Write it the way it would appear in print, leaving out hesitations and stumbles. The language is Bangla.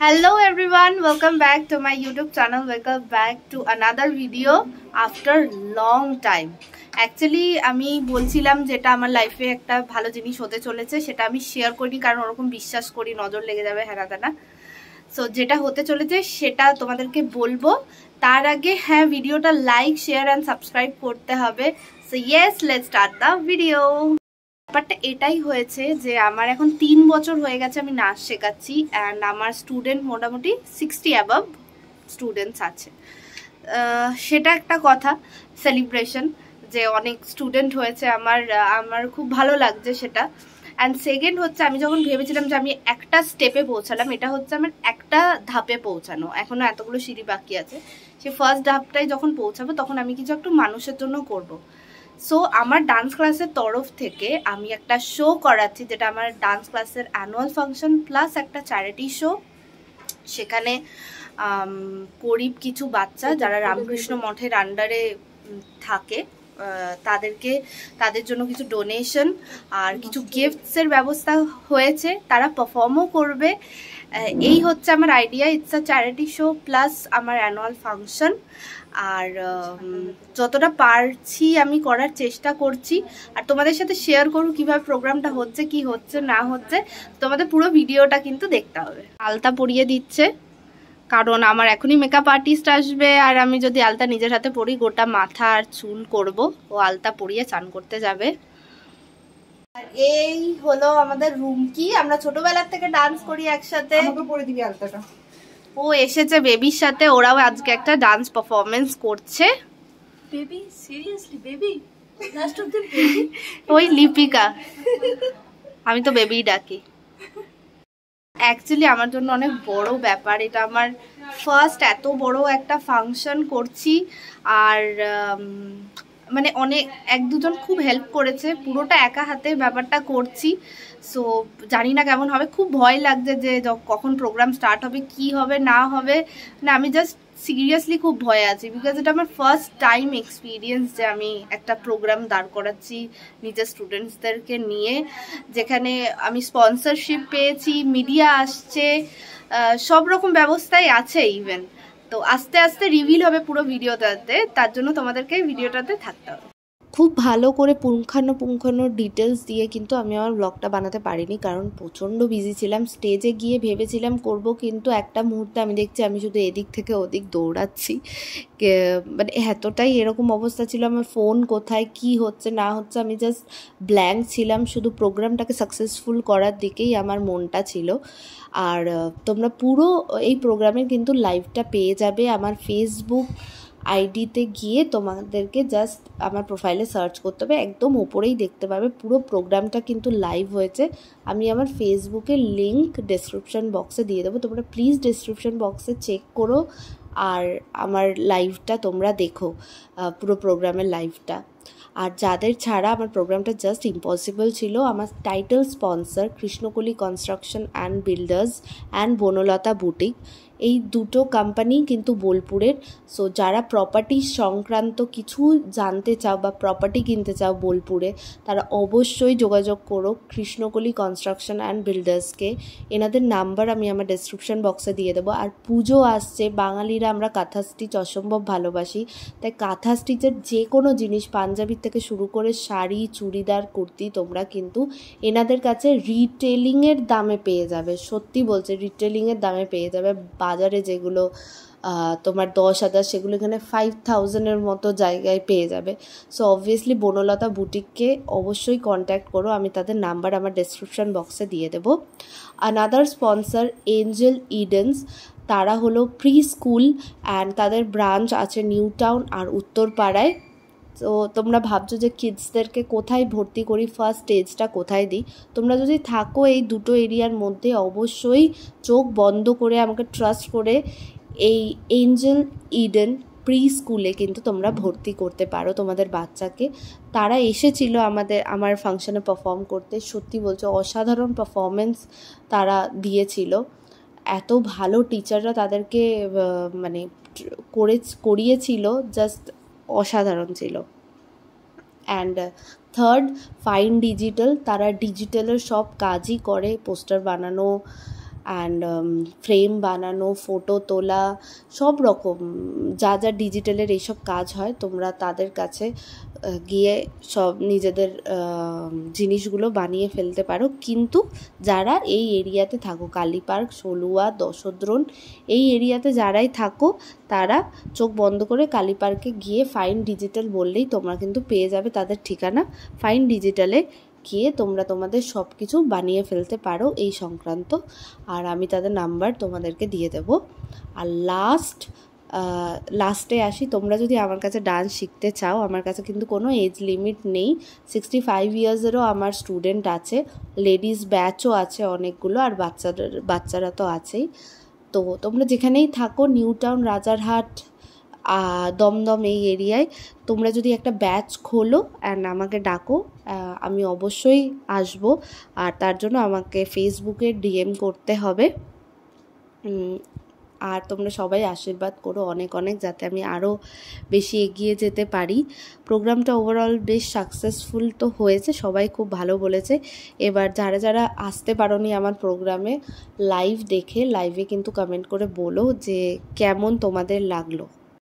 Hello everyone, welcome back to my YouTube channel. Welcome back to another video after long time. Actually আমি বলছিলাম যেটা আমার লাইফে একটা ভালো জিনিস হতে চলেছে সেটা আমি শেয়ার করিনি কারণ ওরকম বিশ্বাস করি নজর লেগে যাবে হ্যানা। সো যেটা হতে চলেছে সেটা তোমাদেরকে বলবো। তার আগে হ্যাঁ, ভিডিওটা লাইক শেয়ার এন্ড সাবস্ক্রাইব করতে হবে। So yes, let's start the video. ব্যাপারটা এটাই হয়েছে যে আমার এখন 3 বছর হয়ে গেছে আমি নাচ শেখাচ্ছি অ্যান্ড আমার স্টুডেন্ট মোটামুটি 60 অ্যাবাভ স্টুডেন্টস আছে। সেটা একটা কথা, সেলিব্রেশন যে অনেক স্টুডেন্ট হয়েছে আমার খুব ভালো লাগছে সেটা। অ্যান্ড সেকেন্ড হচ্ছে আমি যখন ভেবেছিলাম যে আমি একটা স্টেপে পৌঁছালাম, এটা হচ্ছে আমার একটা ধাপে পৌঁছানো, এখনো এতগুলো সিঁড়ি বাকি আছে। সেই ফার্স্ট ধাপটাই যখন পৌঁছাবো তখন আমি কিছু একটু মানুষের জন্য করব। সো আমার ডান্স ক্লাসের তরফ থেকে আমি একটা শো করাচ্ছি, যেটা আমার ডান্স ক্লাসের অ্যানুয়াল ফাংশন প্লাস একটা চ্যারিটি শো। সেখানে গরিব কিছু বাচ্চা যারা রামকৃষ্ণ মঠের আন্ডারে থাকে তাদের জন্য কিছু ডোনেশন আর কিছু গিফটসের ব্যবস্থা হয়েছে, তারা পারফর্মও করবে। এই হচ্ছে আমার idea. It's a charity show plus আমার অ্যানুয়াল ফাংশন। আর যতটা পারছি আমি করার চেষ্টা করছি আর তোমাদের সাথে শেয়ার করব কিভাবে প্রোগ্রামটা হচ্ছে, কি হচ্ছে না হচ্ছে। তোমাদের পুরো ভিডিওটা কিন্তু দেখতে হবে। আলতা পরিয়ে দিচ্ছে কারণ আমার এখনই মেকআপ আর্টিস্ট আসবে আর আমি যদি আলতা নিজের হাতে পরি গোটা মাথা আর চুল করব, ও আলতা পরিয়ে চান করতে যাবে। আর এই হলো আমাদের রুমকি, আমরা ছোটবেলার থেকে ডান্স করি একসাথে। আমাকে পরে দিবি আলতাটা। ও এসেছে বেবির সাথে, ওরাও আজকে একটা ডান্স পারফরমেন্স করছে। Baby, seriously baby? Last of the baby? ওই লিপিকা, আমি তো বেবি ডাকি। অ্যাকচুয়ালি আমার জন্য অনেক বড় ব্যাপার, এটা আমার ফার্স্ট এত বড় একটা ফাংশন করছি। আর মানে অনেক এক দুজন খুব হেল্প করেছে, পুরোটা একা হাতে ব্যাপারটা করছি। সো জানি না কেমন হবে, খুব ভয় লাগছে যে কখন প্রোগ্রাম স্টার্ট হবে, কি হবে না হবে। না, আমি জাস্ট সিরিয়াসলি খুব ভয় আছি বিকজ এটা আমার ফার্স্ট টাইম এক্সপিরিয়েন্স যে আমি একটা প্রোগ্রাম দাঁড় করাচ্ছি নিজের স্টুডেন্টসদেরকে নিয়ে, যেখানে আমি স্পন্সরশিপ পেয়েছি, মিডিয়া আসছে, সব রকম ব্যবস্থাই আছে ইভেন। তো আস্তে আস্তে রিভিল হবে পুরো ভিডিওটাতে, তার জন্য তোমাদেরকে ভিডিওটাতে থাকতে হবে। খুব ভালো করে পুঙ্খানুপুঙ্খানু ডিটেলস দিয়ে কিন্তু আমি আমার ব্লগটা বানাতে পারিনি কারণ প্রচণ্ড বিজি ছিলাম। স্টেজে গিয়ে ভেবেছিলাম করব, কিন্তু একটা মুহূর্তে আমি দেখছি আমি শুধু এদিক থেকে ওদিক দৌড়াচ্ছি। মানে এতটাই এরকম অবস্থা ছিল, আমার ফোন কোথায় কি হচ্ছে না হচ্ছে আমি জাস্ট ব্ল্যাঙ্ক ছিলাম। শুধু প্রোগ্রামটাকে সাকসেসফুল করার দিকেই আমার মনটা ছিল। আর তোমরা পুরো এই প্রোগ্রামের কিন্তু লাইভটা পেয়ে যাবে আমার ফেসবুক আইডিতে গিয়ে। তোমাদেরকে জাস্ট আমার প্রোফাইলে সার্চ করতে হবে, একদম ওপরেই দেখতে পাবে পুরো প্রোগ্রামটা কিন্তু লাইভ হয়েছে। আমি আমার ফেসবুকের লিঙ্ক ডেসক্রিপশন বক্সে দিয়ে দেবো, তোমরা প্লিজ ডেসক্রিপশন বক্সে চেক করো আর আমার লাইভটা তোমরা দেখো, পুরো প্রোগ্রামের লাইভটা। আর যাদের ছাড়া আমার প্রোগ্রামটা জাস্ট ইম্পসিবল ছিল, আমার title sponsor Krishnakoli construction and builders and Banalata boutique, এই দুটো কোম্পানি কিন্তু বোলপুরের। সো যারা প্রপার্টি সংক্রান্ত কিছু জানতে চাও বা প্রপার্টি কিনতে চাও বোলপুরে, তারা অবশ্যই যোগাযোগ করো কৃষ্ণকলি কনস্ট্রাকশন অ্যান্ড বিল্ডার্সকে। এনাদের নাম্বার আমি আমার ডেসক্রিপশন বক্সে দিয়ে দেবো। আর পুজো আসছে, বাঙালিরা আমরা কাঁথা স্টিচ অসম্ভব ভালোবাসি, তাই কাঁথা স্টিচের যে কোনো জিনিস পাঞ্জাবির থেকে শুরু করে শাড়ি, চুড়িদার, কুর্তি তোমরা কিন্তু এনাদের কাছে রিটেলিংয়ের দামে পেয়ে যাবে। সত্যি বলছে, রিটেলিংয়ের দামে পেয়ে যাবে। বাজারে যেগুলো তোমার 10,000 সেগুলো এখানে 5,000-এর মতো জায়গায় পেয়ে যাবে। সো অবভিয়াসলি বনলতা বুটিককে অবশ্যই কন্ট্যাক্ট করো, আমি তাদের নাম্বার আমার ডেসক্রিপশন বক্সে দিয়ে দেবো। আনাদার স্পন্সর এঞ্জেল ইডেন্স, তারা হলো প্রি স্কুল অ্যান্ড তাদের ব্রাঞ্চ আছে নিউ টাউন আর উত্তরপাড়ায়। তো তোমরা ভাবছো যে কিডসদেরকে কোথায় ভর্তি করি, ফার্স্ট স্টেজটা কোথায় দিই। তোমরা যদি থাকো এই দুটো এরিয়ার মধ্যে অবশ্যই চোখ বন্ধ করে আমাকে ট্রাস্ট করে এই এঞ্জেল ইডেন প্রি স্কুলে কিন্তু তোমরা ভর্তি করতে পারো তোমাদের বাচ্চাকে। তারা এসেছিল আমার ফাংশনে পারফর্ম করতে, সত্যি বলছো অসাধারণ পারফরমেন্স তারা দিয়েছিল। এত ভালো টিচাররা তাদেরকে মানে করিয়েছিল, জাস্ট অসাধারণ ছিল। অ্যান্ড থার্ড ফাইন ডিজিটাল, তারা ডিজিটালের সব কাজই করে, পোস্টার বানানো, অ্যান্ড ফ্রেম বানানো, ফটো তোলা, সব রকম যা যা ডিজিটালের এইসব কাজ হয় তোমরা তাদের কাছে গিয়ে সব নিজেদের জিনিসগুলো বানিয়ে ফেলতে পারো। কিন্তু যারা এই এরিয়াতে থাকো, কালীপার্ক, সলুয়া, দশদ্রোণ, এই এরিয়াতে যারাই থাকো তারা চোখ বন্ধ করে কালীপার্কে গিয়ে ফাইন ডিজিটাল বললেই তোমরা কিন্তু পেয়ে যাবে তাদের ঠিকানা। ফাইন ডিজিটালে গিয়ে তোমরা তোমাদের সব কিছু বানিয়ে ফেলতে পারো এই সংক্রান্ত, আর আমি তাদের নাম্বার তোমাদেরকে দিয়ে দেব। আর লাস্টে আসি, তোমরা যদি আমার কাছে ডান্স শিখতে চাও, আমার কাছে কিন্তু কোনো এজ লিমিট নেই। 65 ইয়ার্সেরও আমার স্টুডেন্ট আছে, লেডিস ব্যাচও আছে অনেকগুলো, আর বাচ্চারা তো আছেই। তো তোমরা যেখানেই থাকো, নিউ টাউন, রাজারহাট, দমদম এই এরিয়ায় তোমরা যদি একটা ব্যাচ খোলো অ্যান্ড আমাকে ডাকো, আমি অবশ্যই আসবো। আর তার জন্য আমাকে ফেসবুকে DM করতে হবে। আর তোমরা সবাই আশীর্বাদ করো অনেক অনেক, যাতে আমি আরও বেশি এগিয়ে যেতে পারি। প্রোগ্রামটা ওভারঅল বেশ সাকসেসফুল তো হয়েছে, সবাই খুব ভালো বলেছে। এবার যারা যারা আসতে পারোনি আমার প্রোগ্রামে লাইভে কিন্তু কমেন্ট করে বলো যে কেমন তোমাদের লাগলো।